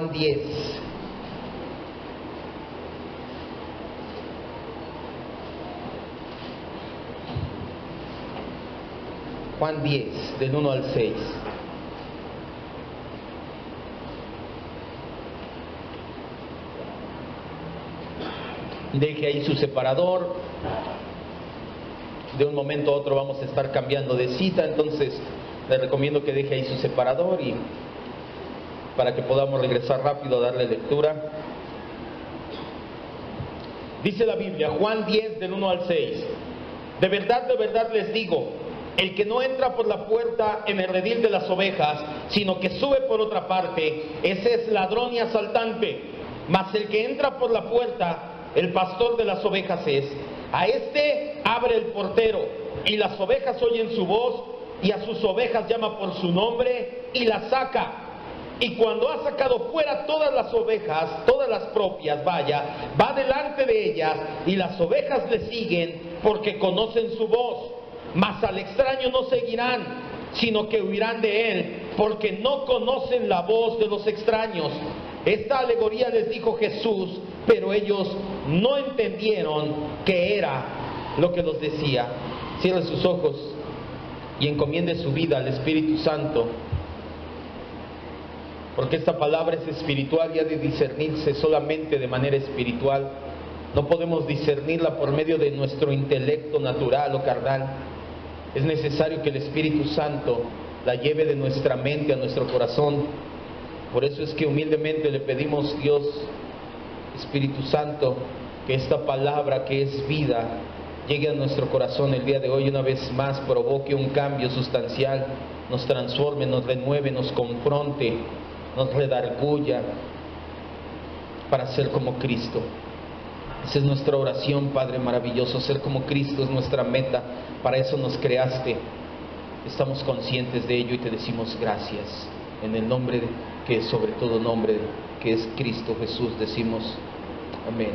Juan 10. Juan 10, del 1 al 6. Deje ahí su separador. De un momento a otro vamos a estar cambiando de cita, entonces le recomiendo que deje ahí su separador y para que podamos regresar rápido a darle lectura. Dice la Biblia, Juan 10, del 1 al 6. De verdad les digo, el que no entra por la puerta en el redil de las ovejas, sino que sube por otra parte, ese es ladrón y asaltante. Mas el que entra por la puerta, el pastor de las ovejas es. A este abre el portero, y las ovejas oyen su voz, y a sus ovejas llama por su nombre, y las saca. Y cuando ha sacado fuera todas las ovejas, todas las propias, va delante de ellas, y las ovejas le siguen, porque conocen su voz. Mas al extraño no seguirán, sino que huirán de él, porque no conocen la voz de los extraños. Esta alegoría les dijo Jesús, pero ellos no entendieron qué era lo que los decía. Cierre sus ojos y encomiende su vida al Espíritu Santo, porque esta palabra es espiritual y ha de discernirse solamente de manera espiritual. No podemos discernirla por medio de nuestro intelecto natural o carnal. Es necesario que el Espíritu Santo la lleve de nuestra mente a nuestro corazón. Por eso es que humildemente le pedimos, Dios, Espíritu Santo, que esta palabra que es vida llegue a nuestro corazón el día de hoy, una vez más provoque un cambio sustancial, nos transforme, nos renueve, nos confronte, nos redarguya para ser como Cristo. Esa es nuestra oración, Padre maravilloso, ser como Cristo es nuestra meta, para eso nos creaste. Estamos conscientes de ello y te decimos gracias. En el nombre que es sobre todo nombre, que es Cristo Jesús, decimos amén.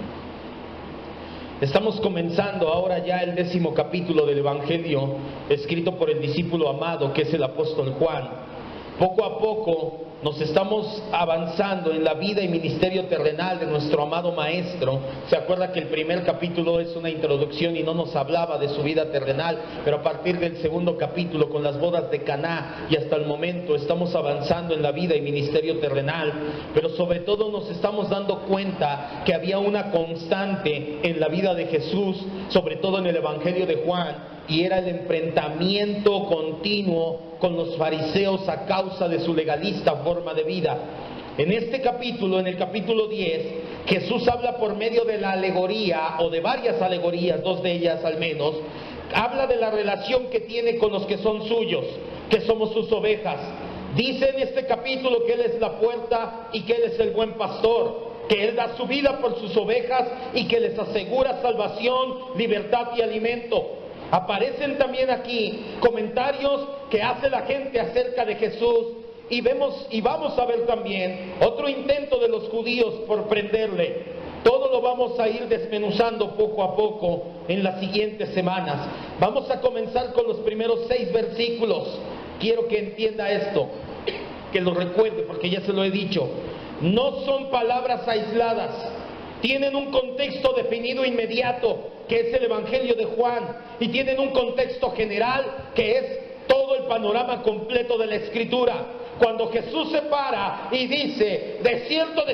Estamos comenzando ahora ya el 10º capítulo del Evangelio, escrito por el discípulo amado, que es el apóstol Juan. Poco a poco nos estamos avanzando en la vida y ministerio terrenal de nuestro amado Maestro. Se acuerda que el primer capítulo es una introducción y no nos hablaba de su vida terrenal, pero a partir del segundo capítulo, con las bodas de Caná y hasta el momento, estamos avanzando en la vida y ministerio terrenal. Pero sobre todo nos estamos dando cuenta que había una constante en la vida de Jesús, sobre todo en el Evangelio de Juan, y era el enfrentamiento continuo con los fariseos a causa de su legalista forma de vida. En este capítulo, en el capítulo 10, Jesús habla por medio de la alegoría, o de varias alegorías, dos de ellas al menos, habla de la relación que tiene con los que son suyos, que somos sus ovejas. Dice en este capítulo que Él es la puerta y que Él es el buen pastor, que Él da su vida por sus ovejas y que les asegura salvación, libertad y alimento. Aparecen también aquí comentarios que hace la gente acerca de Jesús y vamos a ver también otro intento de los judíos por prenderle. Todo lo vamos a ir desmenuzando poco a poco en las siguientes semanas. Vamos a comenzar con los primeros 6 versículos. Quiero que entienda esto, que lo recuerde porque ya se lo he dicho. No son palabras aisladas, tienen un contexto definido inmediato, que es el Evangelio de Juan, y tienen un contexto general, que es todo el panorama completo de la Escritura. Cuando Jesús se para y dice, de cierto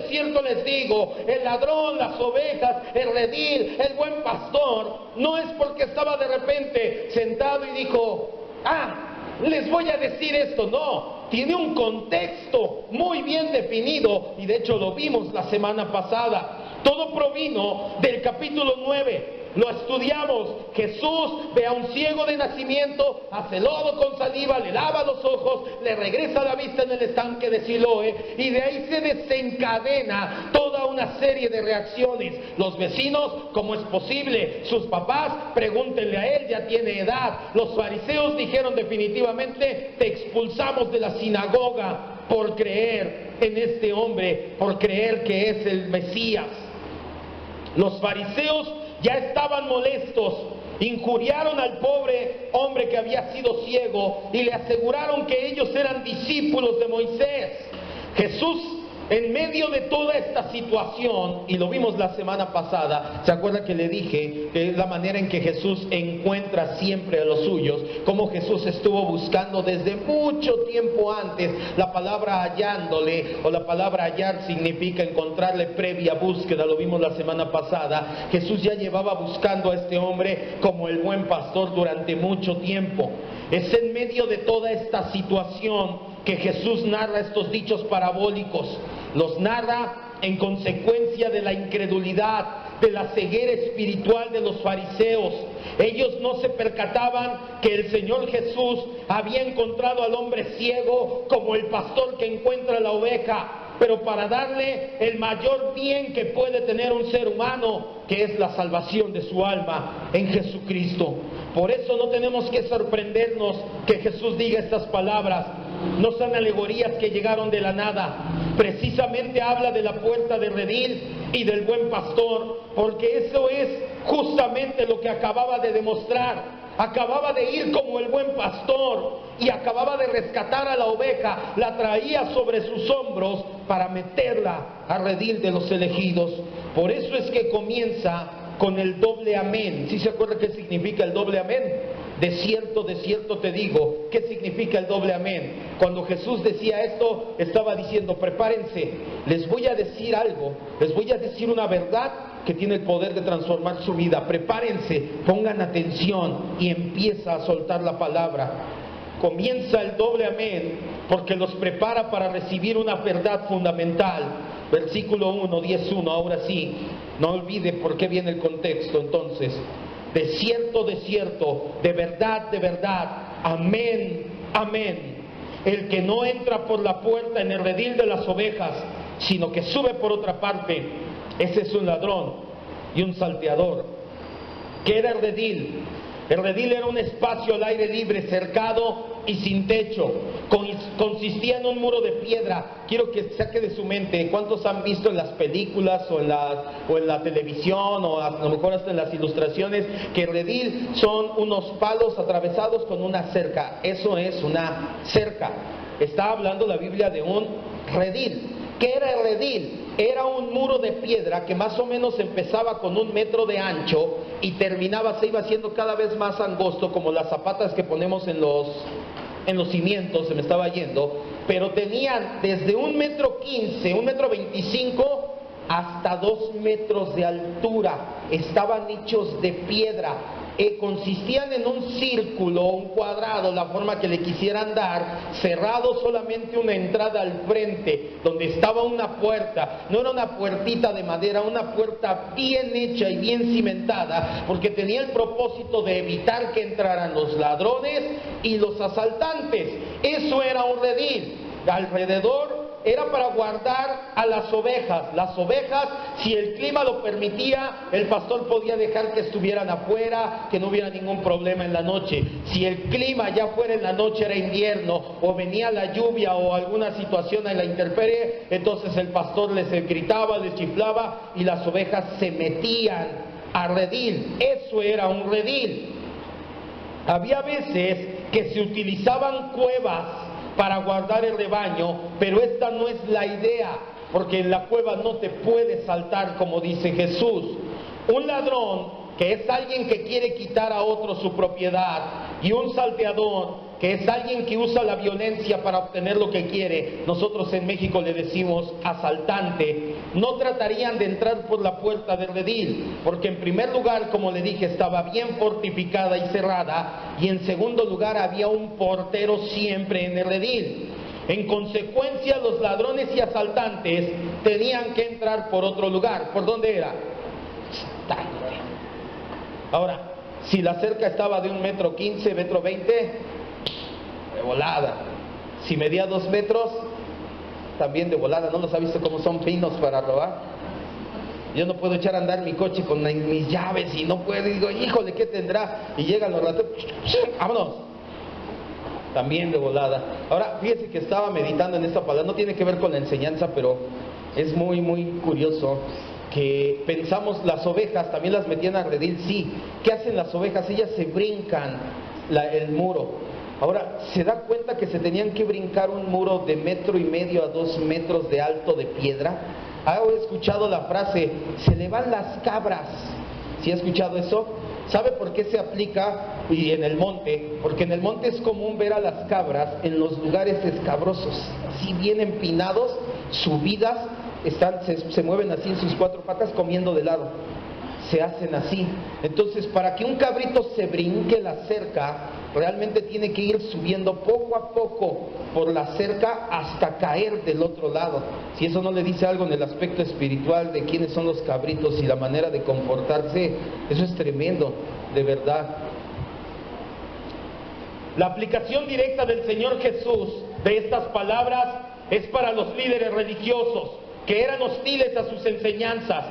les digo, el ladrón, las ovejas, el redil, el buen pastor, no es porque estaba de repente sentado y dijo, les voy a decir esto. No, tiene un contexto muy bien definido, y de hecho lo vimos la semana pasada. Todo provino del capítulo 9. Lo estudiamos. Jesús ve a un ciego de nacimiento, hace lodo con saliva, le lava los ojos, le regresa la vista en el estanque de Siloé, y de ahí se desencadena toda una serie de reacciones. Los vecinos, ¿cómo es posible? Sus papás, pregúntenle a él, ya tiene edad. Los fariseos dijeron definitivamente, te expulsamos de la sinagoga por creer en este hombre, por creer que es el Mesías. Los fariseos ya estaban molestos, injuriaron al pobre hombre que había sido ciego y le aseguraron que ellos eran discípulos de Moisés. Jesús En medio de toda esta situación, y lo vimos la semana pasada, ¿se acuerda que le dije que es la manera en que Jesús encuentra siempre a los suyos? Como Jesús estuvo buscando desde mucho tiempo antes. La palabra hallándole, o la palabra hallar significa encontrarle previa búsqueda, lo vimos la semana pasada. Jesús ya llevaba buscando a este hombre como el buen pastor durante mucho tiempo. Es en medio de toda esta situación que Jesús narra estos dichos parabólicos. Los narra en consecuencia de la incredulidad, de la ceguera espiritual de los fariseos. Ellos no se percataban que el Señor Jesús había encontrado al hombre ciego como el pastor que encuentra la oveja, pero para darle el mayor bien que puede tener un ser humano, que es la salvación de su alma en Jesucristo. Por eso no tenemos que sorprendernos que Jesús diga estas palabras. No son alegorías que llegaron de la nada. Precisamente habla de la puerta de redil y del buen pastor, porque eso es justamente lo que acababa de demostrar. Acababa de ir como el buen pastor y acababa de rescatar a la oveja, la traía sobre sus hombros para meterla a redil de los elegidos. Por eso es que comienza con el doble amén. ¿Sí se acuerda qué significa el doble amén? De cierto te digo. ¿Qué significa el doble amén? Cuando Jesús decía esto, estaba diciendo: prepárense, les voy a decir algo, les voy a decir una verdad que tiene el poder de transformar su vida. Prepárense, pongan atención, y empieza a soltar la palabra. Comienza el doble amén porque los prepara para recibir una verdad fundamental. Versículo 1, 10:1, ahora sí, no olvide por qué viene el contexto. Entonces, de cierto, de verdad, amén, amén. El que no entra por la puerta en el redil de las ovejas, sino que sube por otra parte, ese es un ladrón y un salteador. ¿Qué era el redil? El redil era un espacio al aire libre, cercado y sin techo. Consistía en un muro de piedra. Quiero que saque de su mente, ¿cuántos han visto en las películas o en la televisión, o a lo mejor hasta en las ilustraciones, que el redil son unos palos atravesados con una cerca? Eso es una cerca. Está hablando la Biblia de un redil. ¿Qué era el redil? Era un muro de piedra que más o menos empezaba con 1 metro de ancho y terminaba, se iba haciendo cada vez más angosto, como las zapatas que ponemos en los cimientos, se me estaba yendo, pero tenían desde 1,15 metros, 1,25 metros, hasta 2 metros de altura. Estaban hechos de piedra. Consistían en un círculo, un cuadrado, la forma que le quisieran dar, cerrado solamente una entrada al frente, donde estaba una puerta. No era una puertita de madera, una puerta bien hecha y bien cimentada, porque tenía el propósito de evitar que entraran los ladrones y los asaltantes. Eso era un redil. Alrededor era para guardar a las ovejas. Las ovejas, si el clima lo permitía, el pastor podía dejar que estuvieran afuera, que no hubiera ningún problema en la noche. Si el clima ya fuera en la noche, era invierno, o venía la lluvia o alguna situación en la intemperie, entonces el pastor les gritaba, les chiflaba y las ovejas se metían a redil. Eso era un redil. Había veces que se utilizaban cuevas para guardar el rebaño, pero esta no es la idea, porque en la cueva no te puedes saltar, como dice Jesús. Un ladrón, que es alguien que quiere quitar a otro su propiedad, y un salteador, que es alguien que usa la violencia para obtener lo que quiere, nosotros en México le decimos asaltante, no tratarían de entrar por la puerta del redil, porque en primer lugar, como le dije, estaba bien fortificada y cerrada, y en segundo lugar había un portero siempre en el redil. En consecuencia, los ladrones y asaltantes tenían que entrar por otro lugar. ¿Por dónde era? Ahora, si la cerca estaba de 1,15 metros, 1,20 metros, de volada. Si medía 2 metros, también de volada. ¿No los ha visto cómo son finos para robar? Yo no puedo echar a andar mi coche con mis llaves y no puedo, digo, híjole, ¿qué tendrá? Y llegan los ratos, ¡vámonos! También de volada. Ahora, fíjese que estaba meditando en esta palabra, no tiene que ver con la enseñanza, pero es muy, muy curioso que pensamos, las ovejas también las metían a redil. Sí, ¿qué hacen las ovejas? Ellas se brincan el muro. Ahora, ¿se da cuenta que se tenían que brincar un muro de 1,5 metros a 2 metros de alto de piedra? ¿Ha escuchado la frase, se le van las cabras? ¿Sí ha escuchado eso? ¿Sabe por qué se aplica y en el monte? Porque en el monte es común ver a las cabras en los lugares escabrosos, así bien empinados, subidas, se mueven así en sus 4 patas comiendo de lado. Se hacen así. Entonces, para que un cabrito se brinque la cerca, realmente tiene que ir subiendo poco a poco por la cerca hasta caer del otro lado. Si eso no le dice algo en el aspecto espiritual de quiénes son los cabritos y la manera de comportarse, eso es tremendo, de verdad. La aplicación directa del Señor Jesús de estas palabras es para los líderes religiosos que eran hostiles a sus enseñanzas.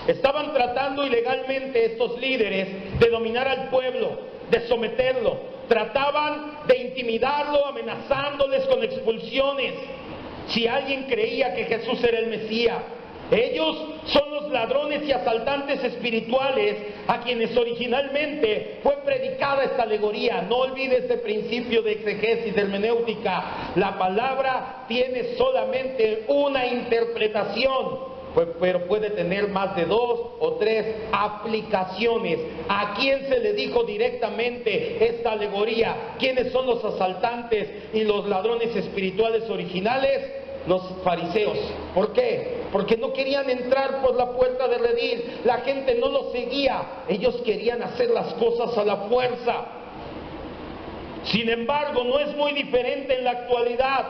Estaban tratando ilegalmente estos líderes de dominar al pueblo, de someterlo. Trataban de intimidarlo, amenazándoles con expulsiones si alguien creía que Jesús era el Mesías. Ellos son los ladrones y asaltantes espirituales a quienes originalmente fue predicada esta alegoría. No olvides este principio de exegesis, de hermenéutica. La palabra tiene solamente una interpretación, pero puede tener más de 2 o 3 aplicaciones. ¿A quién se le dijo directamente esta alegoría? ¿Quiénes son los asaltantes y los ladrones espirituales originales? Los fariseos. ¿Por qué? Porque no querían entrar por la puerta de redil. La gente no los seguía. Ellos querían hacer las cosas a la fuerza. Sin embargo, no es muy diferente en la actualidad.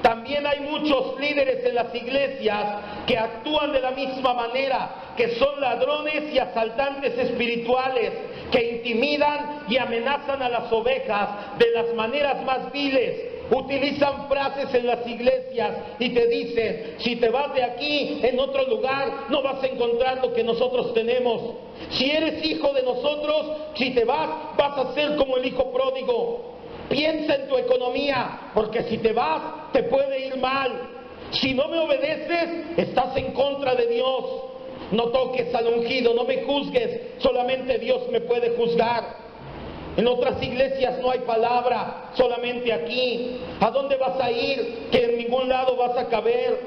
También hay muchos líderes en las iglesias que actúan de la misma manera, que son ladrones y asaltantes espirituales, que intimidan y amenazan a las ovejas de las maneras más viles. Utilizan frases en las iglesias y te dicen, si te vas de aquí, en otro lugar, no vas a encontrar lo que nosotros tenemos. Si eres hijo de nosotros, si te vas a ser como el hijo pródigo. Piensa en tu economía, porque si te vas, te puede ir mal. Si no me obedeces, estás en contra de Dios. No toques al ungido, no me juzgues, solamente Dios me puede juzgar. En otras iglesias no hay palabra, solamente aquí. ¿A dónde vas a ir? Que en ningún lado vas a caber.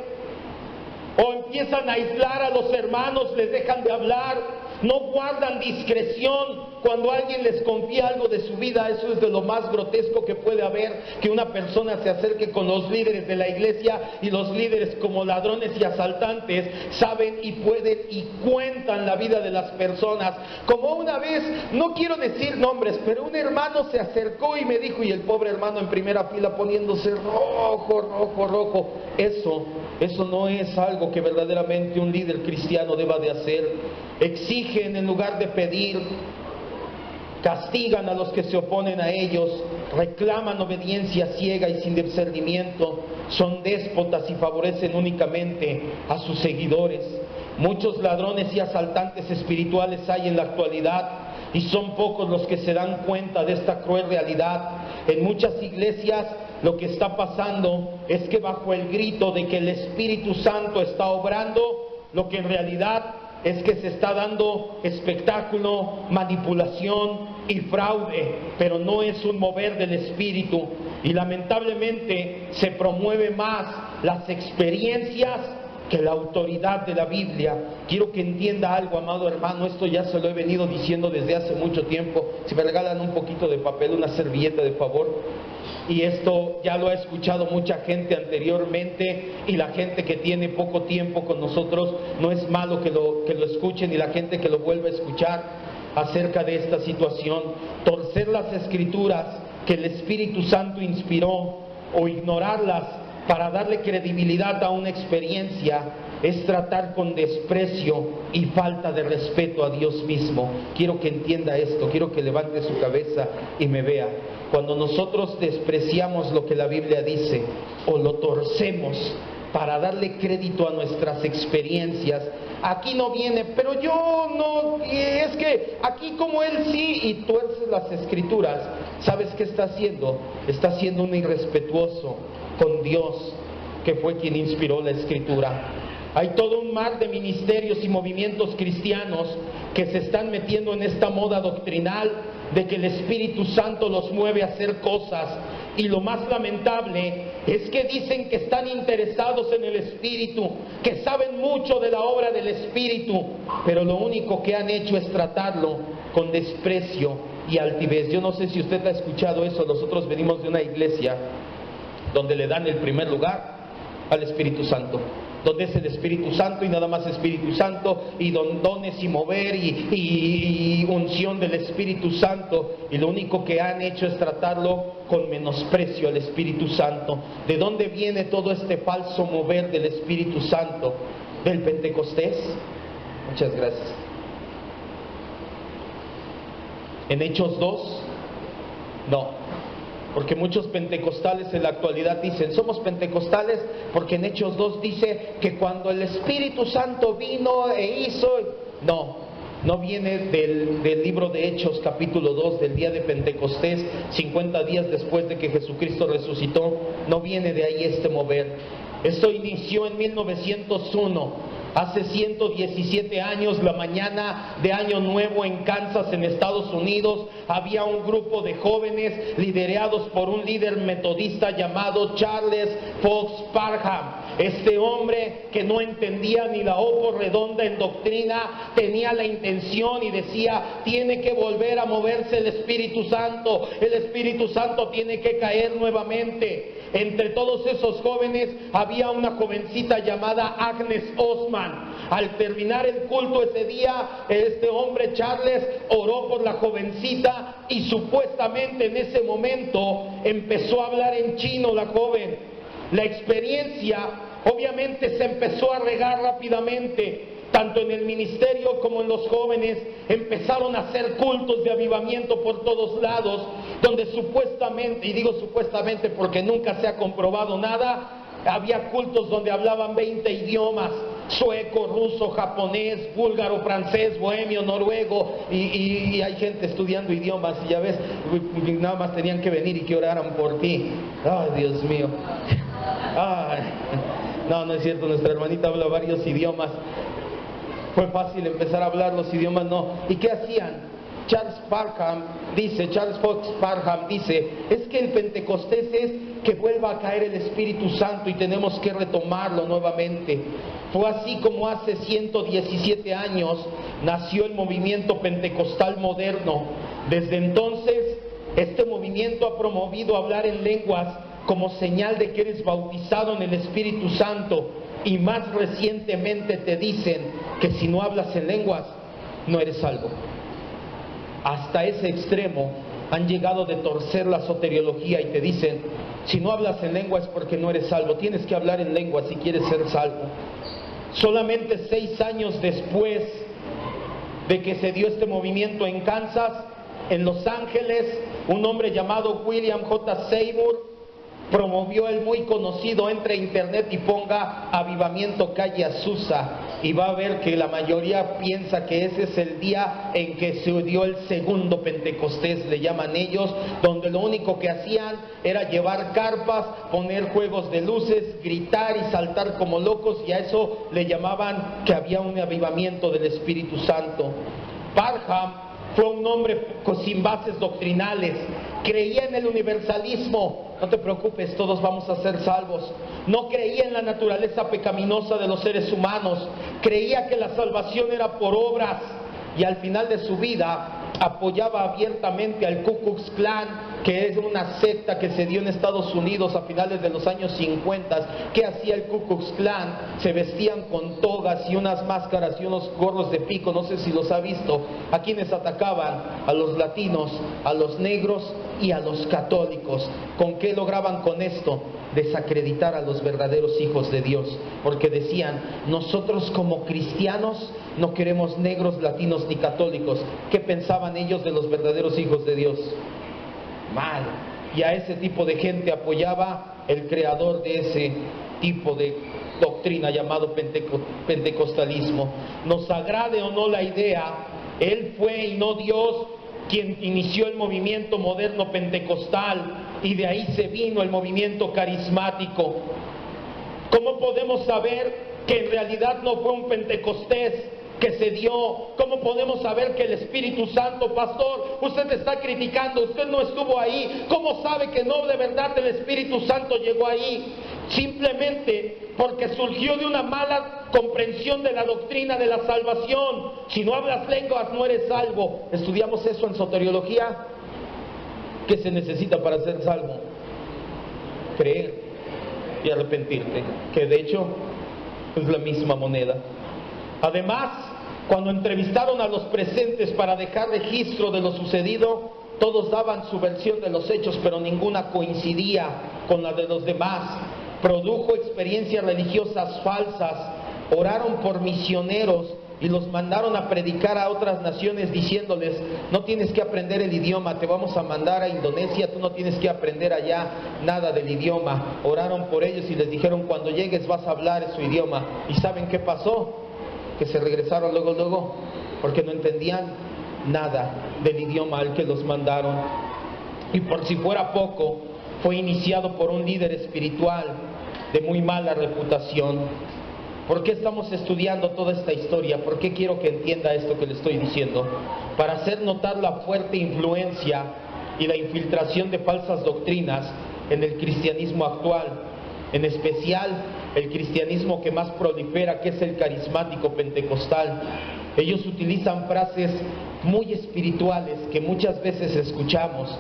O empiezan a aislar a los hermanos, les dejan de hablar. No guardan discreción cuando alguien les confía algo de su vida. Eso es de lo más grotesco que puede haber, que una persona se acerque con los líderes de la iglesia y los líderes, como ladrones y asaltantes, saben y pueden y cuentan la vida de las personas. Como una vez, no quiero decir nombres, pero un hermano se acercó y me dijo, y el pobre hermano en primera fila poniéndose rojo. Eso no es algo que verdaderamente un líder cristiano deba de hacer. Exigen en lugar de pedir, castigan a los que se oponen a ellos, reclaman obediencia ciega y sin discernimiento, son déspotas y favorecen únicamente a sus seguidores. Muchos ladrones y asaltantes espirituales hay en la actualidad y son pocos los que se dan cuenta de esta cruel realidad. En muchas iglesias lo que está pasando es que bajo el grito de que el Espíritu Santo está obrando, lo que en realidad es que se está dando espectáculo, manipulación y fraude, pero no es un mover del Espíritu. Y lamentablemente se promueve más las experiencias que la autoridad de la Biblia. Quiero que entienda algo, amado hermano, esto ya se lo he venido diciendo desde hace mucho tiempo. Si me regalan un poquito de papel, una servilleta de favor. Y esto ya lo ha escuchado mucha gente anteriormente, y la gente que tiene poco tiempo con nosotros, no es malo que lo escuchen, y la gente que lo vuelva a escuchar acerca de esta situación. Torcer las escrituras que el Espíritu Santo inspiró o ignorarlas para darle credibilidad a una experiencia es tratar con desprecio y falta de respeto a Dios mismo. Quiero que entienda esto, quiero que levante su cabeza y me vea. Cuando nosotros despreciamos lo que la Biblia dice o lo torcemos para darle crédito a nuestras experiencias, aquí no viene, pero yo no, es que aquí como él sí, y tuerces las escrituras, ¿sabes qué está haciendo? Está siendo un irrespetuoso con Dios, que fue quien inspiró la escritura. Hay todo un mar de ministerios y movimientos cristianos que se están metiendo en esta moda doctrinal de que el Espíritu Santo los mueve a hacer cosas. Y lo más lamentable es que dicen que están interesados en el Espíritu, que saben mucho de la obra del Espíritu, pero lo único que han hecho es tratarlo con desprecio y altivez. Yo no sé si usted ha escuchado eso. Nosotros venimos de una iglesia donde le dan el primer lugar al Espíritu Santo, donde es el Espíritu Santo y nada más Espíritu Santo, y dones y mover y unción del Espíritu Santo, y lo único que han hecho es tratarlo con menosprecio al Espíritu Santo. ¿De dónde viene todo este falso mover del Espíritu Santo? ¿Del Pentecostés? Muchas gracias. ¿En Hechos 2? No. Porque muchos pentecostales en la actualidad dicen, somos pentecostales porque en Hechos 2 dice que cuando el Espíritu Santo vino e hizo... No viene del libro de Hechos capítulo 2, del día de Pentecostés, 50 días después de que Jesucristo resucitó. No viene de ahí este mover. Esto inició en 1901. Hace 117 años, la mañana de Año Nuevo en Kansas, en Estados Unidos, había un grupo de jóvenes liderados por un líder metodista llamado Charles Fox Parham. Este hombre, que no entendía ni la hoja redonda en doctrina, tenía la intención y decía, tiene que volver a moverse el Espíritu Santo, el Espíritu Santo tiene que caer nuevamente. Entre todos esos jóvenes había una jovencita llamada Agnes Osman. Al terminar el culto ese día, este hombre Charles oró por la jovencita y supuestamente en ese momento empezó a hablar en chino la joven. La experiencia obviamente se empezó a regar rápidamente. Tanto en el ministerio como en los jóvenes empezaron a hacer cultos de avivamiento por todos lados, donde supuestamente, y digo supuestamente porque nunca se ha comprobado nada, había cultos donde hablaban 20 idiomas: sueco, ruso, japonés, búlgaro, francés, bohemio, noruego, y hay gente estudiando idiomas, y ya ves, nada más tenían que venir y que oraran por ti. Ay, Dios mío. Ay. No es cierto, nuestra hermanita habla varios idiomas. Fue fácil empezar a hablar los idiomas, no. ¿Y qué hacían? Charles Fox Parham dice, es que el Pentecostés es que vuelva a caer el Espíritu Santo y tenemos que retomarlo nuevamente. Fue así como hace 117 años nació el movimiento pentecostal moderno. Desde entonces, este movimiento ha promovido hablar en lenguas como señal de que eres bautizado en el Espíritu Santo. Y más recientemente te dicen que si no hablas en lenguas, no eres salvo. Hasta ese extremo han llegado de torcer la soteriología y te dicen, si no hablas en lenguas es porque no eres salvo. Tienes que hablar en lenguas si quieres ser salvo. Solamente 6 años después de que se dio este movimiento en Kansas, en Los Ángeles, un hombre llamado William J. Seymour promovió el muy conocido, entre internet y ponga Avivamiento Calle Azusa, y va a ver que la mayoría piensa que ese es el día en que se dio el segundo Pentecostés, le llaman ellos, donde lo único que hacían era llevar carpas, poner juegos de luces, gritar y saltar como locos, y a eso le llamaban que había un avivamiento del Espíritu Santo. Parham fue un hombre sin bases doctrinales, creía en el universalismo. No te preocupes, todos vamos a ser salvos. No creía en la naturaleza pecaminosa de los seres humanos. Creía que la salvación era por obras. Y al final de su vida apoyaba abiertamente al Ku Klux Klan, que es una secta que se dio en Estados Unidos a finales de los años 50. ¿Qué hacía el Ku Klux Klan? Se vestían con togas y unas máscaras y unos gorros de pico, no sé si los ha visto. ¿A quienes atacaban? A los latinos, a los negros y a los católicos. ¿Con qué lograban con esto? Desacreditar a los verdaderos hijos de Dios, porque decían, nosotros como cristianos no queremos negros, latinos ni católicos. ¿Qué pensaban ellos de los verdaderos hijos de Dios? Mal. Y a ese tipo de gente apoyaba el creador de ese tipo de doctrina llamado pentecostalismo. Nos agrade o no la idea, él fue y no Dios quien inició el movimiento moderno pentecostal, y de ahí se vino el movimiento carismático. ¿Cómo podemos saber que en realidad no fue un Pentecostés que se dio? ¿Cómo podemos saber que el Espíritu Santo, pastor, usted está criticando, usted no estuvo ahí? ¿Cómo sabe que no de verdad el Espíritu Santo llegó ahí? Simplemente porque surgió de una mala comprensión de la doctrina de la salvación. Si no hablas lenguas no eres salvo. Estudiamos eso en soteriología. ¿Qué se necesita para ser salvo? Creer y arrepentirte, que de hecho es la misma moneda. Además, cuando entrevistaron a los presentes para dejar registro de lo sucedido, todos daban su versión de los hechos, pero ninguna coincidía con la de los demás. Produjo experiencias religiosas falsas. Oraron por misioneros y los mandaron a predicar a otras naciones diciéndoles: no tienes que aprender el idioma, te vamos a mandar a Indonesia, tú no tienes que aprender allá nada del idioma. Oraron por ellos y les dijeron: cuando llegues vas a hablar su idioma. ¿Y saben qué pasó? Que se regresaron luego, porque no entendían nada del idioma al que los mandaron. Y por si fuera poco, fue iniciado por un líder espiritual de muy mala reputación. ¿Por qué estamos estudiando toda esta historia? ¿Por qué quiero que entienda esto que le estoy diciendo? Para hacer notar la fuerte influencia y la infiltración de falsas doctrinas en el cristianismo actual, en especial el cristianismo que más prolifera, que es el carismático pentecostal. Ellos utilizan frases muy espirituales que muchas veces escuchamos: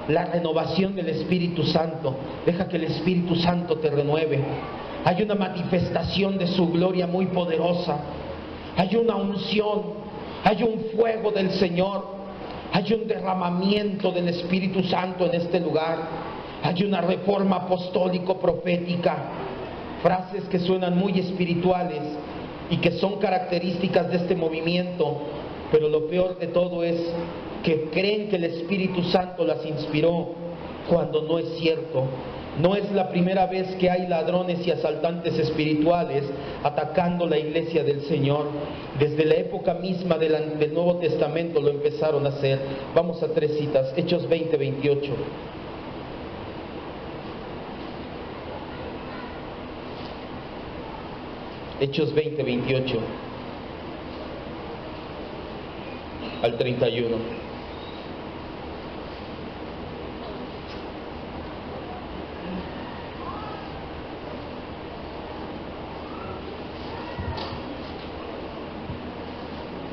la renovación del Espíritu Santo, deja que el Espíritu Santo te renueve. Hay una manifestación de su gloria muy poderosa, hay una unción, hay un fuego del Señor, hay un derramamiento del Espíritu Santo en este lugar, hay una reforma apostólico-profética. Frases que suenan muy espirituales y que son características de este movimiento, pero lo peor de todo es que creen que el Espíritu Santo las inspiró cuando no es cierto. No es la primera vez que hay ladrones y asaltantes espirituales atacando la iglesia del Señor. Desde la época misma del Nuevo Testamento lo empezaron a hacer. Vamos a 3 citas. Hechos 20, 28. Hechos 20, 28 al 31.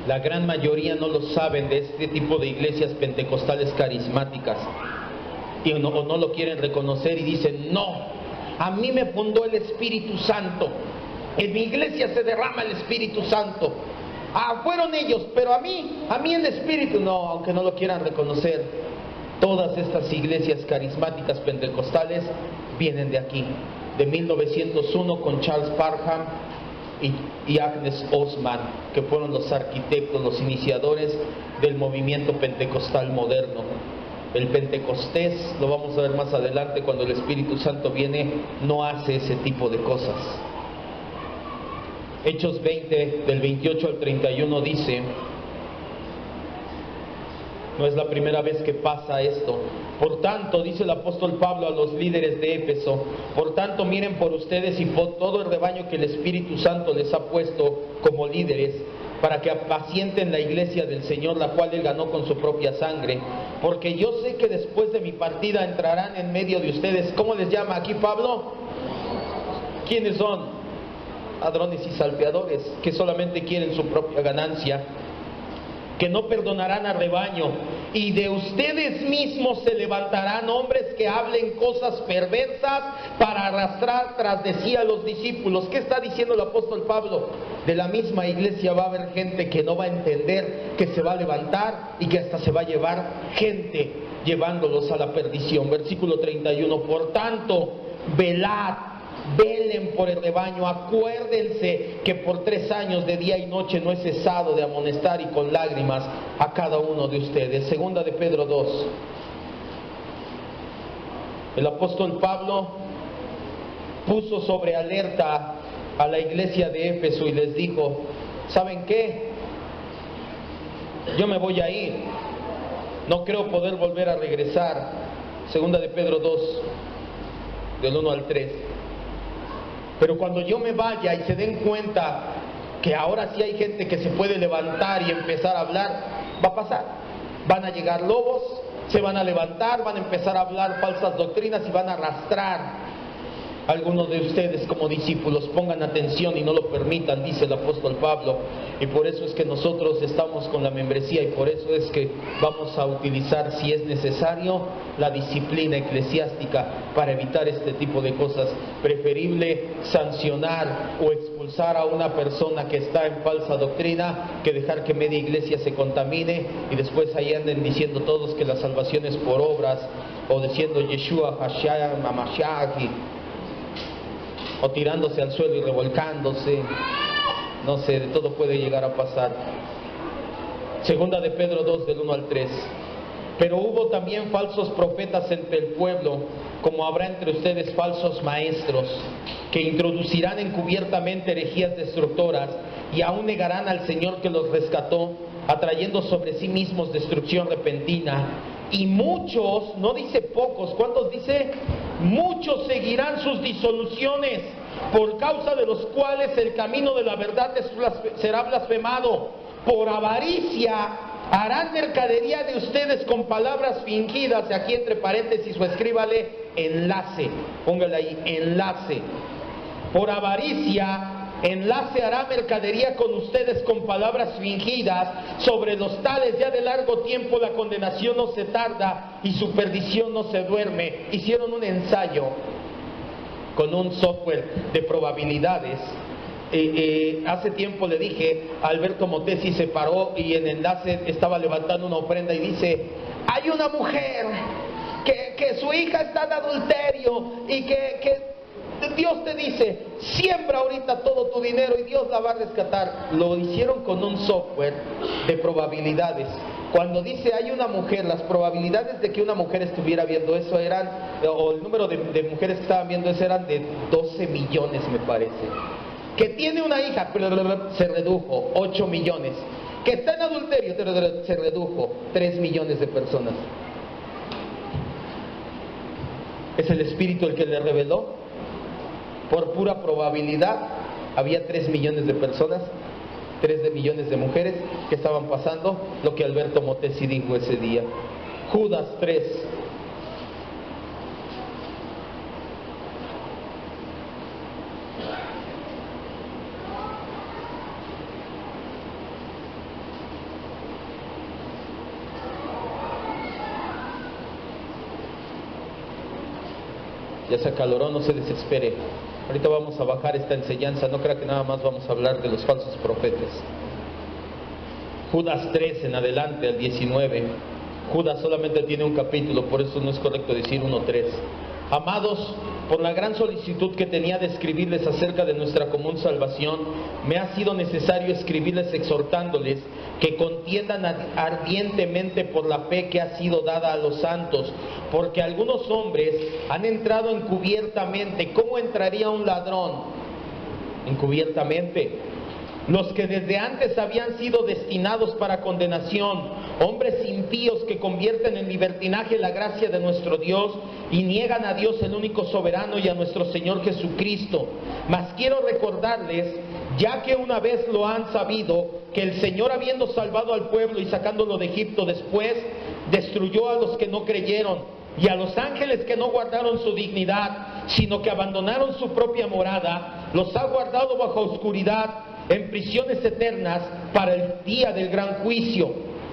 La gran mayoría no lo saben de este tipo de iglesias pentecostales carismáticas o no lo quieren reconocer y dicen: no, a mí me fundó el Espíritu Santo, en mi iglesia se derrama el Espíritu Santo. Fueron ellos, pero a mí el Espíritu no. Aunque no lo quieran reconocer, todas estas iglesias carismáticas pentecostales vienen de aquí, de 1901, con Charles Parham y Agnes Osman, que fueron los arquitectos, los iniciadores del movimiento pentecostal moderno. El Pentecostés, lo vamos a ver más adelante, cuando el Espíritu Santo viene, no hace ese tipo de cosas. Hechos 20, del 28 al 31 dice: no es la primera vez que pasa esto. Por tanto, dice el apóstol Pablo a los líderes de Éfeso: por tanto, miren por ustedes y por todo el rebaño que el Espíritu Santo les ha puesto como líderes, para que apacienten la iglesia del Señor, la cual Él ganó con su propia sangre. Porque yo sé que después de mi partida entrarán en medio de ustedes. ¿Cómo les llama aquí Pablo? ¿Quiénes son? Ladrones y salteadores, que solamente quieren su propia ganancia, que no perdonarán al rebaño, y de ustedes mismos se levantarán hombres que hablen cosas perversas para arrastrar tras de sí a los discípulos. ¿Qué está diciendo el apóstol Pablo? De la misma iglesia va a haber gente que no va a entender, que se va a levantar y que hasta se va a llevar gente llevándolos a la perdición. Versículo 31: por tanto, velen por el rebaño, acuérdense que por 3 años de día y noche no he cesado de amonestar y con lágrimas a cada uno de ustedes. Segunda de Pedro 2. El apóstol Pablo puso sobre alerta a la iglesia de Éfeso y les dijo: ¿saben qué? Yo me voy a ir, no creo poder volver a regresar. Segunda de Pedro 2, del 1 al 3. Pero cuando yo me vaya y se den cuenta que ahora sí hay gente que se puede levantar y empezar a hablar, va a pasar. Van a llegar lobos, se van a levantar, van a empezar a hablar falsas doctrinas y van a arrastrar a algunos de ustedes como discípulos. Pongan atención y no lo permitan, dice el apóstol Pablo. Y por eso es que nosotros estamos con la membresía, y por eso es que vamos a utilizar, si es necesario, la disciplina eclesiástica para evitar este tipo de cosas. Preferible sancionar o expulsar a una persona que está en falsa doctrina que dejar que media iglesia se contamine y después ahí anden diciendo todos que la salvación es por obras, o diciendo Yeshua Hashem Mashiach, o tirándose al suelo y revolcándose. No sé, de todo puede llegar a pasar. Segunda de Pedro 2, del 1 al 3. Pero hubo también falsos profetas entre el pueblo, como habrá entre ustedes falsos maestros, que introducirán encubiertamente herejías destructoras, y aún negarán al Señor que los rescató, atrayendo sobre sí mismos destrucción repentina. Y muchos, no dice pocos, ¿cuántos dice? Muchos seguirán sus disoluciones, por causa de los cuales el camino de la verdad será blasfemado. Por avaricia harán mercadería de ustedes con palabras fingidas. Y aquí entre paréntesis o escríbale enlace, póngale ahí, enlace. Por avaricia, enlace hará mercadería con ustedes con palabras fingidas. Sobre los tales ya de largo tiempo la condenación no se tarda y su perdición no se duerme. Hicieron un ensayo con un software de probabilidades. Hace tiempo le dije, Alberto Motesi se paró y en enlace estaba levantando una ofrenda y dice: hay una mujer que su hija está en adulterio y que Dios te dice, siembra ahorita todo tu dinero y Dios la va a rescatar. Lo hicieron con un software de probabilidades. Cuando dice hay una mujer, las probabilidades de que una mujer estuviera viendo eso eran, o el número de mujeres que estaban viendo eso eran de 12 millones me parece. Que tiene una hija, se redujo, 8 millones. Que está en adulterio, se redujo, 3 millones de personas. Es el Espíritu el que le reveló. Por pura probabilidad, había 3 millones de personas, 3 millones de mujeres que estaban pasando lo que Alberto Motesi dijo ese día. Judas 3. Ya se acaloró, no se desespere. Ahorita vamos a bajar esta enseñanza, no crea que nada más vamos a hablar de los falsos profetas. Judas 3 en adelante al 19. Judas solamente tiene un capítulo, por eso no es correcto decir 1:3. Amados, por la gran solicitud que tenía de escribirles acerca de nuestra común salvación, me ha sido necesario escribirles exhortándoles que contiendan ardientemente por la fe que ha sido dada a los santos, porque algunos hombres han entrado encubiertamente. ¿Cómo entraría un ladrón? Encubiertamente. Los que desde antes habían sido destinados para condenación, hombres impíos que convierten en libertinaje la gracia de nuestro Dios y niegan a Dios el único soberano y a nuestro Señor Jesucristo. Mas quiero recordarles, ya que una vez lo han sabido, que el Señor, habiendo salvado al pueblo y sacándolo de Egipto, después destruyó a los que no creyeron y a los ángeles que no guardaron su dignidad, sino que abandonaron su propia morada, los ha guardado bajo oscuridad en prisiones eternas para el día del gran juicio,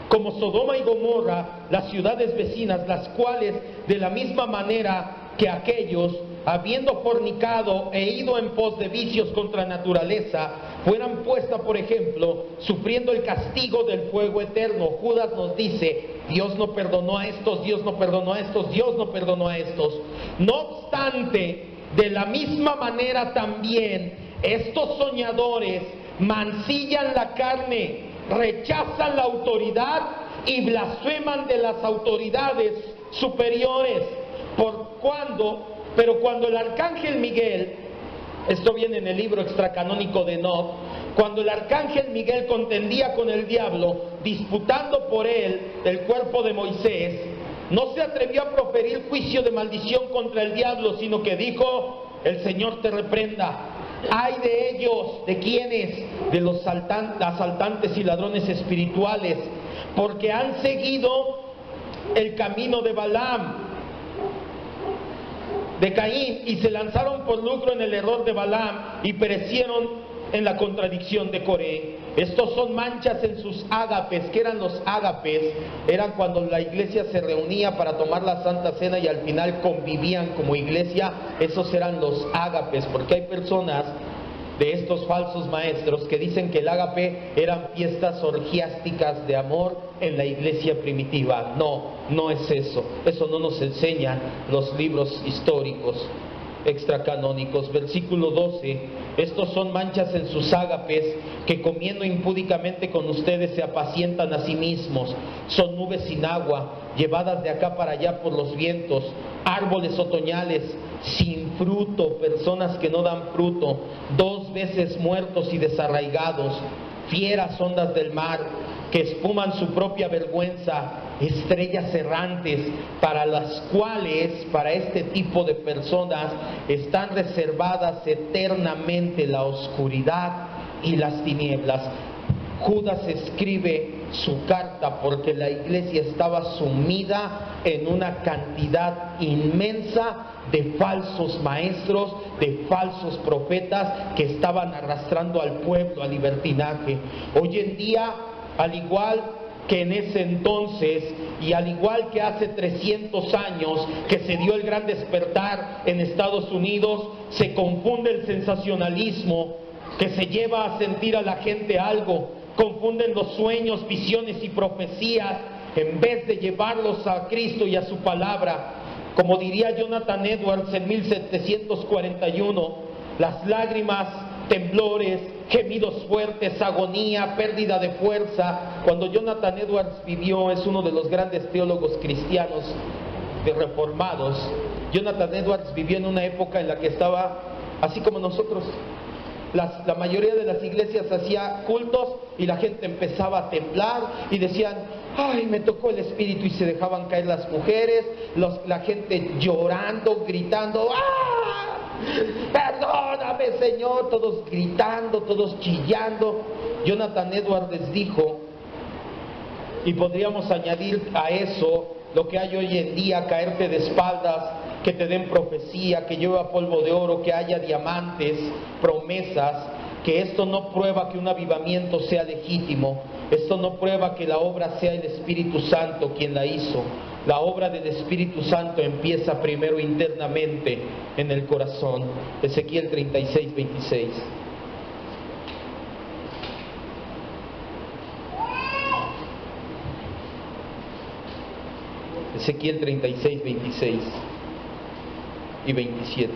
como Sodoma y Gomorra, las ciudades vecinas, las cuales de la misma manera que aquellos, habiendo fornicado e ido en pos de vicios contra naturaleza, fueran puestas, por ejemplo, sufriendo el castigo del fuego eterno. Judas nos dice, Dios no perdonó a estos, Dios no perdonó a estos, Dios no perdonó a estos. No obstante, de la misma manera también, estos soñadores mancillan la carne, rechazan la autoridad y blasfeman de las autoridades superiores. Pero cuando el arcángel Miguel, esto viene en el libro extracanónico de Enoch, cuando el arcángel Miguel contendía con el diablo, disputando por él el cuerpo de Moisés, no se atrevió a proferir juicio de maldición contra el diablo, sino que dijo, el Señor te reprenda. Ay de ellos, ¿de quiénes? De los asaltantes y ladrones espirituales, porque han seguido el camino de Balaam, de Caín, y se lanzaron por lucro en el error de Balaam y perecieron en la contradicción de Coré. Estos son manchas en sus ágapes. ¿Qué eran los ágapes? Eran cuando la iglesia se reunía para tomar la Santa Cena y al final convivían como iglesia. Esos eran los ágapes, porque hay personas de estos falsos maestros que dicen que el ágape eran fiestas orgiásticas de amor en la iglesia primitiva. No es eso. Eso no nos enseñan los libros históricos extracanónicos. Versículo 12: estos son manchas en sus ágapes, que comiendo impúdicamente con ustedes se apacientan a sí mismos. Son nubes sin agua, llevadas de acá para allá por los vientos, árboles otoñales sin fruto, personas que no dan fruto, 2 veces muertos y desarraigados, fieras ondas del mar, que espuman su propia vergüenza, estrellas errantes, para las cuales, para este tipo de personas, están reservadas eternamente la oscuridad y las tinieblas. Judas escribe su carta porque la iglesia estaba sumida en una cantidad inmensa de falsos maestros, de falsos profetas que estaban arrastrando al pueblo al libertinaje. Hoy en día, al igual que en ese entonces y al igual que hace 300 años que se dio el gran despertar en Estados Unidos, se confunde el sensacionalismo que se lleva a sentir a la gente algo, confunden los sueños, visiones y profecías en vez de llevarlos a Cristo y a su palabra. Como diría Jonathan Edwards en 1741, las lágrimas, temblores, gemidos fuertes, agonía, pérdida de fuerza. Cuando Jonathan Edwards vivió, es uno de los grandes teólogos cristianos de reformados. Jonathan Edwards vivió en una época en la que estaba así como nosotros. La mayoría de las iglesias hacía cultos y la gente empezaba a temblar y decían: ay, me tocó el Espíritu, y se dejaban caer las mujeres, la gente llorando, gritando: ¡ah! Perdóname, Señor, todos gritando, todos chillando. Jonathan Edwards les dijo, y podríamos añadir a eso lo que hay hoy en día: caerte de espaldas, que te den profecía, que llueva polvo de oro, que haya diamantes, promesas, que esto no prueba que un avivamiento sea legítimo. Esto no prueba que la obra sea el Espíritu Santo quien la hizo. La obra del Espíritu Santo empieza primero internamente en el corazón. Ezequiel 36, 26. Ezequiel 36, 26 y 27.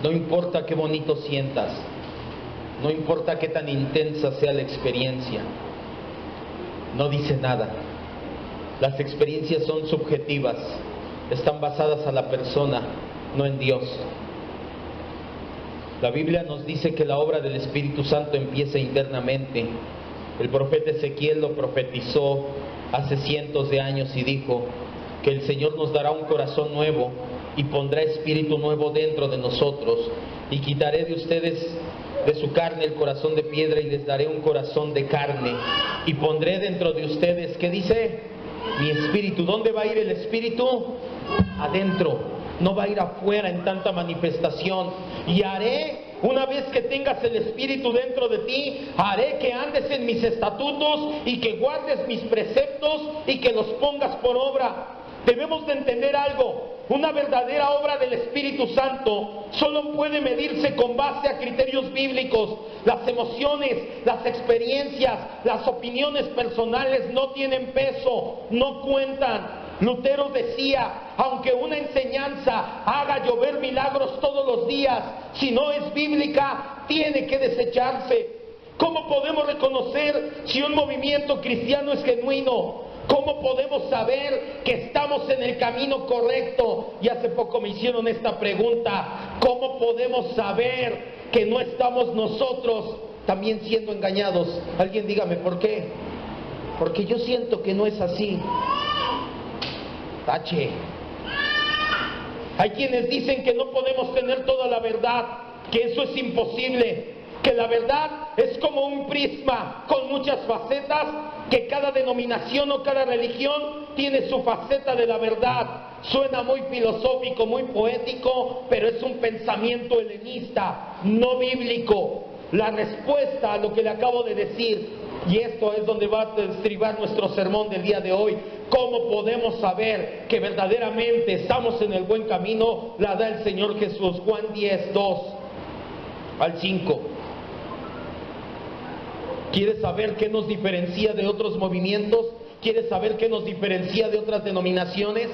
No importa qué bonito sientas, no importa qué tan intensa sea la experiencia, no dice nada. Las experiencias son subjetivas, están basadas a la persona, no en Dios. La Biblia nos dice que la obra del Espíritu Santo empieza internamente. El profeta Ezequiel lo profetizó hace cientos de años y dijo que el Señor nos dará un corazón nuevo y pondrá espíritu nuevo dentro de nosotros, y quitaré de ustedes de su carne el corazón de piedra y les daré un corazón de carne, y pondré dentro de ustedes, ¿qué dice? Mi espíritu. ¿Dónde va a ir el espíritu? Adentro, no va a ir afuera en tanta manifestación. Y haré, una vez que tengas el espíritu dentro de ti, haré que andes en mis estatutos y que guardes mis preceptos y que los pongas por obra. Debemos de entender algo: una verdadera obra del Espíritu Santo solo puede medirse con base a criterios bíblicos. Las emociones, las experiencias, las opiniones personales no tienen peso, no cuentan. Lutero decía: aunque una enseñanza haga llover milagros todos los días, si no es bíblica, tiene que desecharse. ¿Cómo podemos reconocer si un movimiento cristiano es genuino? ¿Cómo podemos saber que estamos en el camino correcto? Y hace poco me hicieron esta pregunta: ¿cómo podemos saber que no estamos nosotros también siendo engañados? Alguien dígame, ¿por qué? Porque yo siento que no es así. Tache. Hay quienes dicen que no podemos tener toda la verdad, que eso es imposible, que la verdad es como un prisma con muchas facetas, que cada denominación o cada religión tiene su faceta de la verdad. Suena muy filosófico, muy poético, pero es un pensamiento helenista, no bíblico. La respuesta a lo que le acabo de decir, y esto es donde va a estribar nuestro sermón del día de hoy: ¿cómo podemos saber que verdaderamente estamos en el buen camino? La da el Señor Jesús. Juan 10, 2 al 5. ¿Quieres saber qué nos diferencia de otros movimientos? ¿Quieres saber qué nos diferencia de otras denominaciones?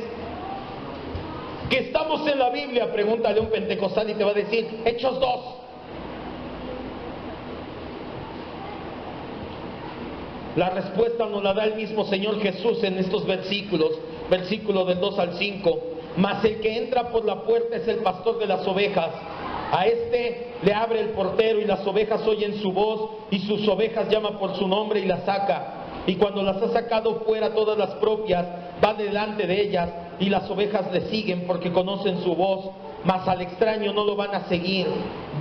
Que estamos en la Biblia. Pregúntale a un pentecostal y te va a decir Hechos 2. La respuesta nos la da el mismo Señor Jesús en estos versículos, versículos del 2 al 5. Mas el que entra por la puerta es el pastor de las ovejas. A este le abre el portero y las ovejas oyen su voz, y sus ovejas llama por su nombre y las saca. Y cuando las ha sacado fuera todas las propias, va delante de ellas, y las ovejas le siguen porque conocen su voz. Mas al extraño no lo van a seguir,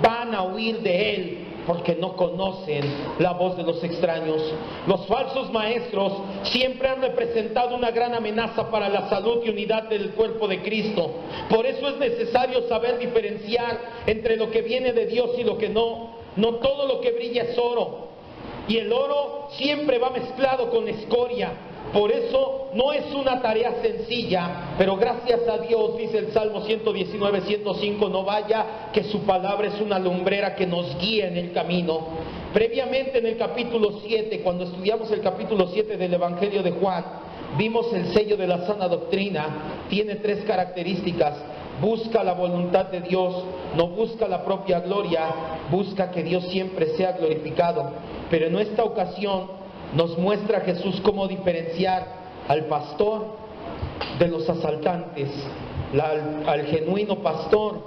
van a huir de él, porque no conocen la voz de los extraños. Los falsos maestros siempre han representado una gran amenaza para la salud y unidad del cuerpo de Cristo. Por eso es necesario saber diferenciar entre lo que viene de Dios y lo que no. No todo lo que brilla es oro, y el oro siempre va mezclado con escoria. Por eso no es una tarea sencilla, pero gracias a Dios, dice el Salmo 119, 105, no vaya que su palabra es una lumbrera que nos guía en el camino. Previamente en el capítulo 7, cuando estudiamos el capítulo 7 del Evangelio de Juan, vimos el sello de la sana doctrina. Tiene 3 características: busca la voluntad de Dios, no busca la propia gloria, busca que Dios siempre sea glorificado. Pero en esta ocasión nos muestra Jesús cómo diferenciar al pastor de los asaltantes, al genuino pastor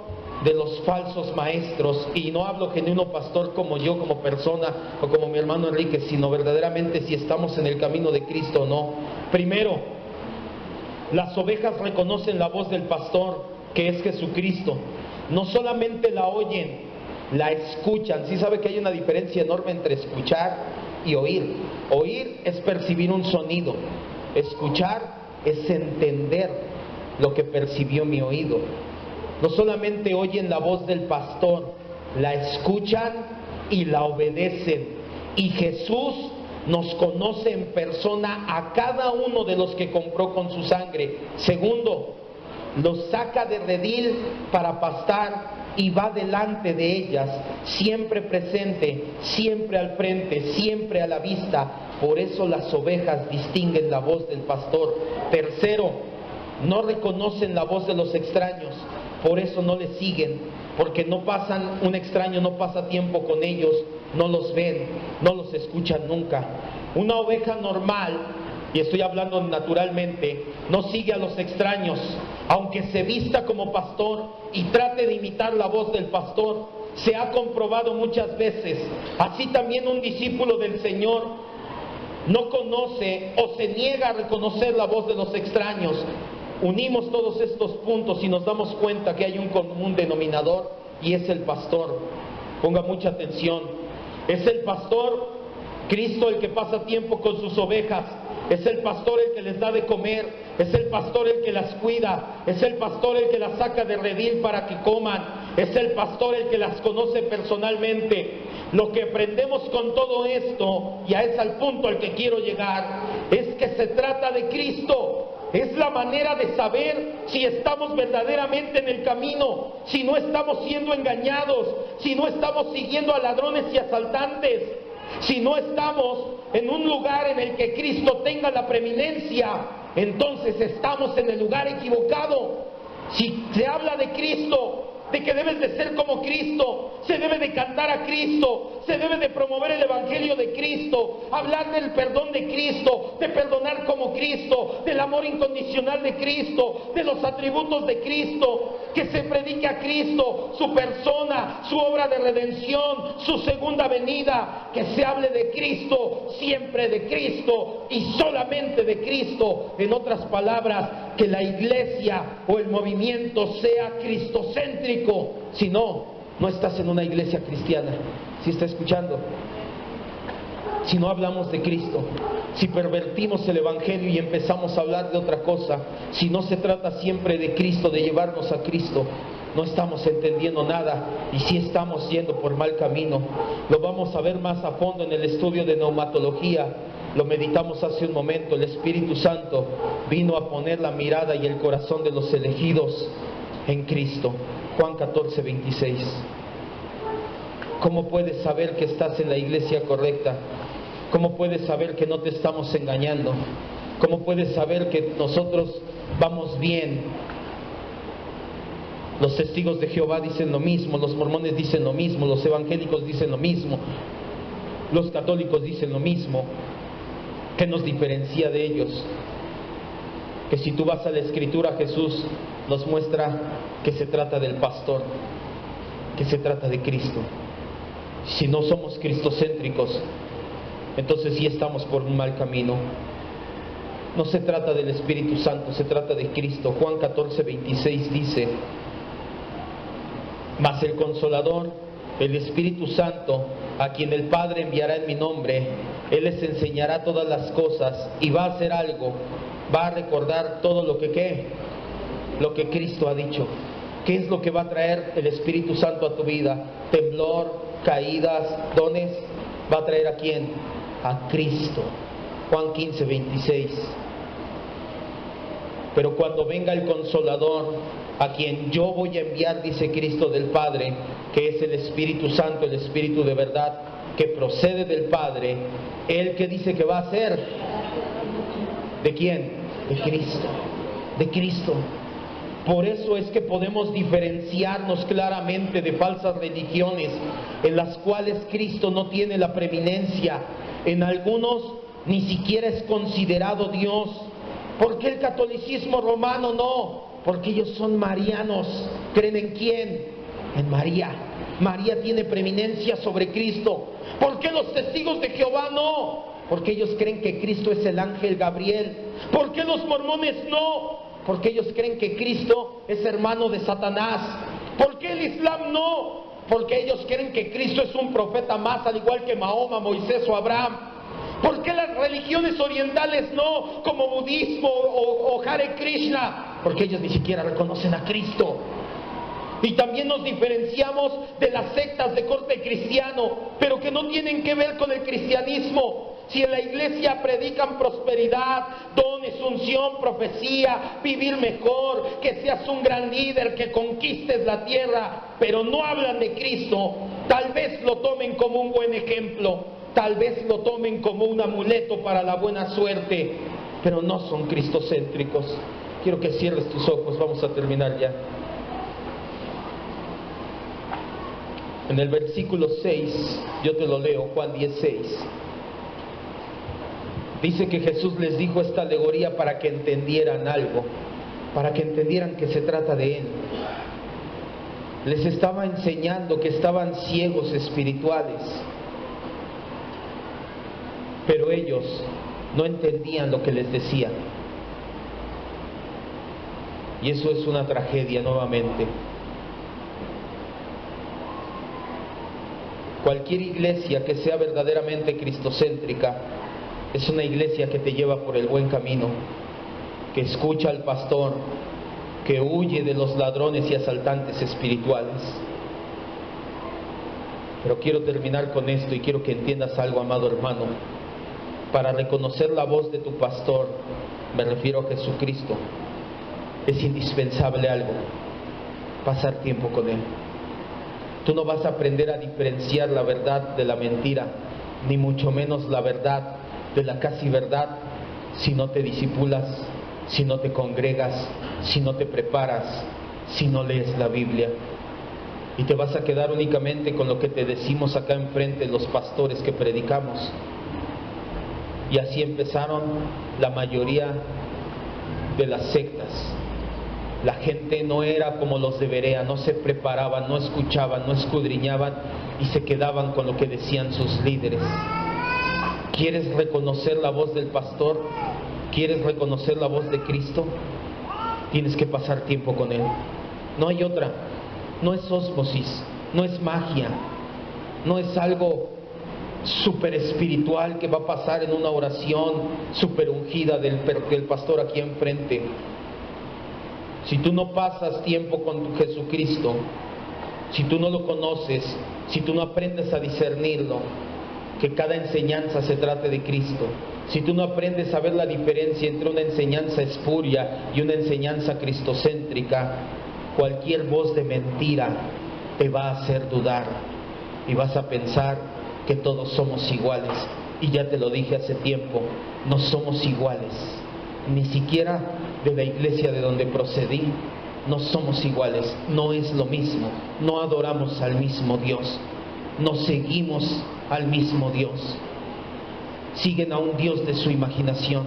de los falsos maestros. Y no hablo genuino pastor como yo, como persona, o como mi hermano Enrique, sino verdaderamente si estamos en el camino de Cristo o no. Primero, las ovejas reconocen la voz del pastor, que es Jesucristo. No solamente la oyen, la escuchan. ¿Sí sabe que hay una diferencia enorme entre escuchar y oír? Oír es percibir un sonido, escuchar es entender lo que percibió mi oído. No solamente oyen la voz del pastor, la escuchan y la obedecen. Y Jesús nos conoce en persona a cada uno de los que compró con su sangre. Segundo, los saca de redil para pastar y va delante de ellas, siempre presente, siempre al frente, siempre a la vista. Por eso las ovejas distinguen la voz del pastor. Tercero, no reconocen la voz de los extraños, por eso no les siguen, porque no pasan, un extraño no pasa tiempo con ellos, no los ven, no los escuchan nunca. Una oveja normal, y estoy hablando naturalmente, no sigue a los extraños, aunque se vista como pastor y trate de imitar la voz del pastor. Se ha comprobado muchas veces. Así también un discípulo del Señor no conoce o se niega a reconocer la voz de los extraños. Unimos todos estos puntos y nos damos cuenta que hay un común denominador, y es el pastor. Ponga mucha atención. Es el pastor, Cristo, el que pasa tiempo con sus ovejas. Es el pastor el que les da de comer, es el pastor el que las cuida, es el pastor el que las saca de redil para que coman, es el pastor el que las conoce personalmente. Lo que aprendemos con todo esto, y es al punto al que quiero llegar, es que se trata de Cristo. Es la manera de saber si estamos verdaderamente en el camino, si no estamos siendo engañados, si no estamos siguiendo a ladrones y asaltantes, si no estamos en un lugar en el que Cristo tenga la preeminencia. Entonces estamos en el lugar equivocado. Si se habla de Cristo, de que debes de ser como Cristo, se debe de cantar a Cristo, se debe de promover el Evangelio de Cristo, hablar del perdón de Cristo, de perdonar como Cristo, del amor incondicional de Cristo, de los atributos de Cristo, que se predique a Cristo, su persona, su obra de redención, su segunda venida, que se hable de Cristo, siempre de Cristo y solamente de Cristo. En otras palabras, que la iglesia o el movimiento sea cristocéntrico. Si no, no estás en una iglesia cristiana. ¿Sí está escuchando? Si no hablamos de Cristo, si pervertimos el Evangelio y empezamos a hablar de otra cosa, si no se trata siempre de Cristo, de llevarnos a Cristo, no estamos entendiendo nada y sí estamos yendo por mal camino. Lo vamos a ver más a fondo en el estudio de neumatología. Lo meditamos hace un momento. El Espíritu Santo vino a poner la mirada y el corazón de los elegidos en Cristo. Juan 14, 26. ¿Cómo puedes saber que estás en la iglesia correcta? ¿Cómo puedes saber que no te estamos engañando? ¿Cómo puedes saber que nosotros vamos bien? Los testigos de Jehová dicen lo mismo, los mormones dicen lo mismo, los evangélicos dicen lo mismo, los católicos dicen lo mismo. ¿Qué nos diferencia de ellos? Que si tú vas a la Escritura, Jesús nos muestra que se trata del pastor, que se trata de Cristo. Si no somos cristocéntricos, entonces sí estamos por un mal camino. No se trata del Espíritu Santo, se trata de Cristo. Juan 14, 26 dice: mas el Consolador, el Espíritu Santo, a quien el Padre enviará en mi nombre, Él les enseñará todas las cosas y va a hacer algo, va a recordar todo lo que lo que Cristo ha dicho. ¿Qué es lo que va a traer el Espíritu Santo a tu vida? Temblor, caídas, dones. ¿Va a traer a quién? A Cristo. Juan 15, 26. Pero cuando venga el Consolador, a quien yo voy a enviar, dice Cristo, del Padre, que es el Espíritu Santo, el Espíritu de verdad, que procede del Padre, Él, ¿qué dice que va a hacer? ¿De quién? De Cristo. De Cristo. Por eso es que podemos diferenciarnos claramente de falsas religiones en las cuales Cristo no tiene la preeminencia. En algunos ni siquiera es considerado Dios. ¿Por qué el catolicismo romano no? Porque ellos son marianos. ¿Creen en quién? En María. María tiene preeminencia sobre Cristo. ¿Por qué los testigos de Jehová no? Porque ellos creen que Cristo es el ángel Gabriel. ¿Por qué los mormones no? Porque ellos creen que Cristo es hermano de Satanás. ¿Por qué el Islam no? Porque ellos creen que Cristo es un profeta más, al igual que Mahoma, Moisés o Abraham. ¿Por qué las religiones orientales no? Como budismo o Hare Krishna. Porque ellos ni siquiera reconocen a Cristo. Y también nos diferenciamos de las sectas de corte cristiano, pero que no tienen que ver con el cristianismo. Si en la iglesia predican prosperidad, dones, unción, profecía, vivir mejor, que seas un gran líder, que conquistes la tierra, pero no hablan de Cristo, tal vez lo tomen como un buen ejemplo, tal vez lo tomen como un amuleto para la buena suerte, pero no son cristocéntricos. Quiero que cierres tus ojos, vamos a terminar ya. En el versículo 6, yo te lo leo, Juan 10:6. Dice que Jesús les dijo esta alegoría para que entendieran algo, para que entendieran que se trata de Él. Les estaba enseñando que estaban ciegos espirituales, pero ellos no entendían lo que les decía. Y eso es una tragedia nuevamente. Cualquier iglesia que sea verdaderamente cristocéntrica es una iglesia que te lleva por el buen camino, que escucha al pastor, que huye de los ladrones y asaltantes espirituales. Pero quiero terminar con esto y quiero que entiendas algo, amado hermano. Para reconocer la voz de tu pastor, me refiero a Jesucristo, es indispensable algo: pasar tiempo con Él. Tú no vas a aprender a diferenciar la verdad de la mentira, ni mucho menos la verdad de la casi verdad, si no te disipulas, si no te congregas, si no te preparas, si no lees la Biblia. y te vas a quedar únicamente con lo que te decimos acá enfrente los pastores que predicamos. Y así empezaron la mayoría de las sectas. La gente no era como los de Berea, no se preparaban, no escuchaban, no escudriñaban y se quedaban con lo que decían sus líderes. ¿Quieres reconocer la voz del pastor? ¿Quieres reconocer la voz de Cristo? Tienes que pasar tiempo con Él. No hay otra. No es ósmosis, no es magia, no es algo súper espiritual que va a pasar en una oración súper ungida del pastor aquí enfrente. Si tú no pasas tiempo con Jesucristo, si tú no lo conoces, si tú no aprendes a discernirlo, que cada enseñanza se trate de Cristo, si tú no aprendes a ver la diferencia entre una enseñanza espuria y una enseñanza cristocéntrica, cualquier voz de mentira te va a hacer dudar y vas a pensar que todos somos iguales. Y ya te lo dije hace tiempo, no somos iguales, ni siquiera de la iglesia de donde procedí. No somos iguales, no es lo mismo, no adoramos al mismo Dios, no seguimos al mismo Dios. Siguen a un Dios de su imaginación,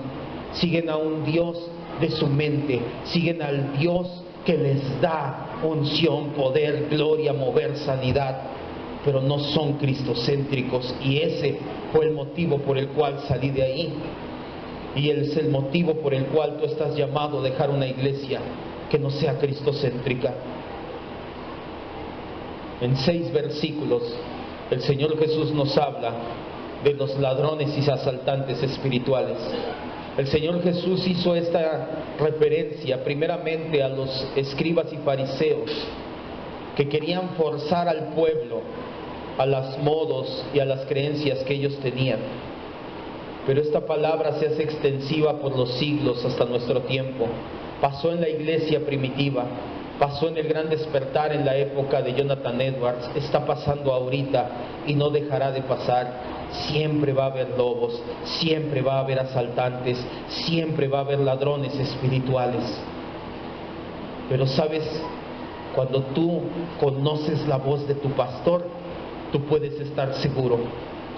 siguen a un Dios de su mente, siguen al Dios que les da unción, poder, gloria, mover, sanidad, pero no son cristocéntricos, y ese fue el motivo por el cual salí de ahí, y es el motivo por el cual tú estás llamado a dejar una iglesia que no sea cristocéntrica. En 6 versículos el Señor Jesús nos habla de los ladrones y asaltantes espirituales. El Señor Jesús hizo esta referencia primeramente a los escribas y fariseos que querían forzar al pueblo a los modos y a las creencias que ellos tenían. Pero esta palabra se hace extensiva por los siglos hasta nuestro tiempo. Pasó en la iglesia primitiva, pasó en el gran despertar en la época de Jonathan Edwards, está pasando ahorita y no dejará de pasar. Siempre va a haber lobos, siempre va a haber asaltantes, siempre va a haber ladrones espirituales. Pero sabes, cuando tú conoces la voz de tu pastor, tú puedes estar seguro.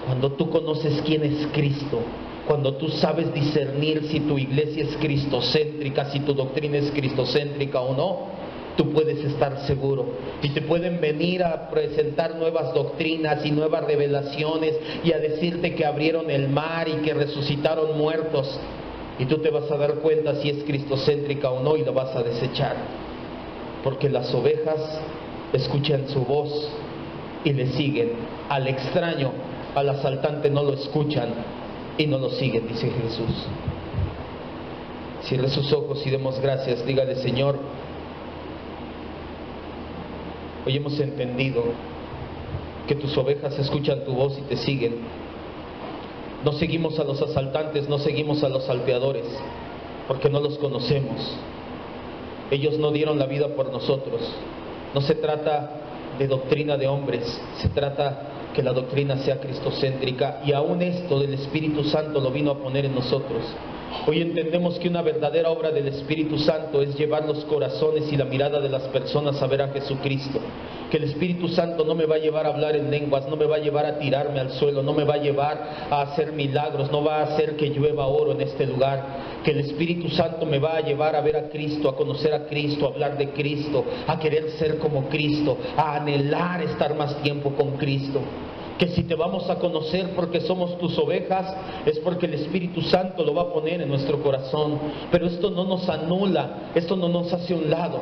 Cuando tú conoces quién es Cristo, cuando tú sabes discernir si tu iglesia es cristocéntrica, si tu doctrina es cristocéntrica o no, tú puedes estar seguro. Y te pueden venir a presentar nuevas doctrinas y nuevas revelaciones y a decirte que abrieron el mar y que resucitaron muertos, y tú te vas a dar cuenta si es cristocéntrica o no y la vas a desechar, porque las ovejas escuchan su voz y le siguen. Al extraño, al asaltante no lo escuchan y no lo siguen, dice Jesús. Cierre sus ojos y demos gracias. Dígale: Señor, hoy hemos entendido que tus ovejas escuchan tu voz y te siguen. No seguimos a los asaltantes, no seguimos a los salteadores, porque no los conocemos. Ellos no dieron la vida por nosotros. No se trata de doctrina de hombres, se trata que la doctrina sea cristocéntrica, y aún esto del Espíritu Santo lo vino a poner en nosotros. Hoy entendemos que una verdadera obra del Espíritu Santo es llevar los corazones y la mirada de las personas a ver a Jesucristo. Que el Espíritu Santo no me va a llevar a hablar en lenguas, no me va a llevar a tirarme al suelo, no me va a llevar a hacer milagros, no va a hacer que llueva oro en este lugar. Que el Espíritu Santo me va a llevar a ver a Cristo, a conocer a Cristo, a hablar de Cristo, a querer ser como Cristo, a anhelar estar más tiempo con Cristo. Que si te vamos a conocer porque somos tus ovejas, es porque el Espíritu Santo lo va a poner en nuestro corazón. Pero esto no nos anula, esto no nos hace a un lado.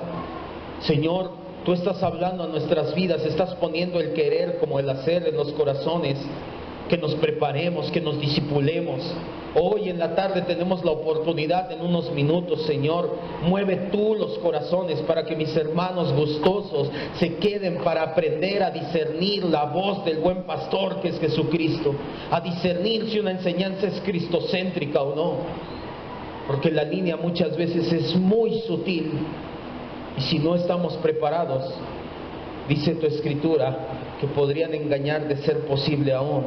Señor, tú estás hablando a nuestras vidas, estás poniendo el querer como el hacer en los corazones. Que nos preparemos, que nos discipulemos. Hoy en la tarde tenemos la oportunidad, en unos minutos, Señor, mueve tú los corazones para que mis hermanos gustosos se queden para aprender a discernir la voz del buen pastor que es Jesucristo, a discernir si una enseñanza es cristocéntrica o no, porque la línea muchas veces es muy sutil, y si no estamos preparados, dice tu Escritura, que podrían engañar de ser posible aún